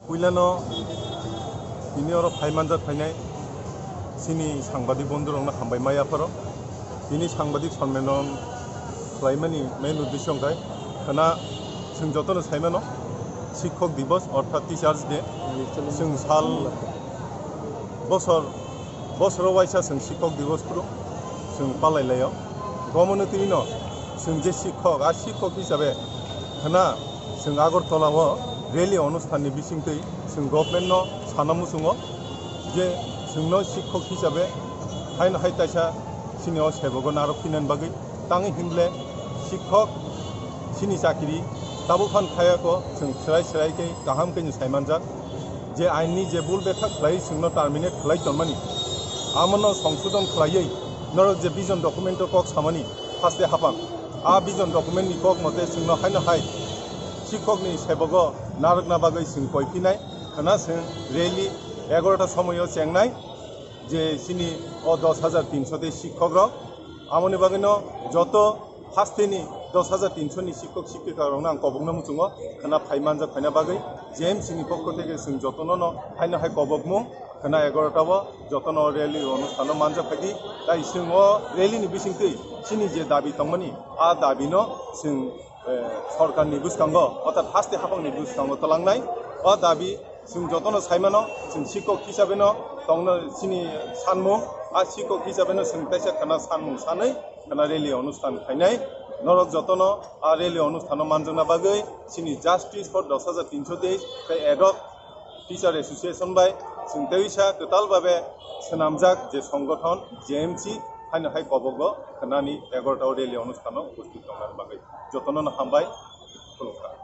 Kuilano ini orang Paimanjat Painai sini সাংবাদিক বন্ধুরা হামবাই মাই আফারো ini সাংবাদিক সম্মেলন খাইমানি মেন উদ্দেশ্য গায় খানা जों যতন সাইমানো শিক্ষক দিবস অর্থাৎ টিচার্স ডে जों साल বছর ওয়াইসা जों শিক্ষক দিবসफोरखौ जों पालायलायो गमनो तिनिनो जों जे शिक्षक आ शिक्षक हिसाबै खाना जों आगरतलाव रेलि अनुष्ठाननि बिसिंखै जों गभर्नमेन्टनो सानामुसुङो जे जोंनो शिक्षक हिसाबै हाइन हाइताइसा सिनियाव सेबगन आरो फिनान बागै ताङै हिंले शिक्षक सिनि चाकरि ताबुफान खायाको जों सोलाय गाहामखै सायमानजाक जे आइननि जे बुल बेथा खालाय जोंनो टार्मिनेट खालाय तनमानि आमनो संशोधन खालायै नरक जे बिजन डकुमेन्ट कक सामानि फास्टे हापां आ बिजन डकुमेन्ट नि कक मते जोंनो हाइन हाइ शिक्षकनि सेबग नारकना बागै जों कयफिनाय खाना जों रेलि 11টা সময়ও চেংনাই যে সিনি ও 10,300 তে শিক্ষক রক আমনি বাগিনো যত ফাস্টেনি 10,300 নি শিক্ষক শিক্ষিকা রং আং কবগনা মুচুঙো খানা ফাইমানজা ফাইনা বাগৈ জেম সিনি পক্ষ থেকে जों যতননো হাইনা হাই কবগমু খানা 11টাও যতন রেলি অনুষ্ঠান মানজা ফাগি তাই जों রেলিনি बिसिंखै सिनि जे दाबि तंमनि आ दाबिनो जों सरकारनि बुसखांगो अर्थात फास्टे हाफांनि बुसखांगो तलांनाय आ दाबि जों जतन साइमानो जों शिक्षक हिसाबैनो तंनो सिनि सानमु आ शिक्षक हिसाबैनो जों ताइसा खाना सानमु सानै खाना रेलि अनुष्ठान खायनाय नरक जतन आ रेलि अनुष्ठान मानजोंना बागै सिनि जास्टिस फर 10,300 डेज बे एडक टीचार एसोसिएशन बाय जों दैसा टोटाल भाबे सोनामजाक जे संगठन जेएमसी हाइन हाइ कबग खानानि 11टाव रेलि अनुष्ठानाव उपस्थित दंनार बागै जतन हामबाय खुलुमबाय।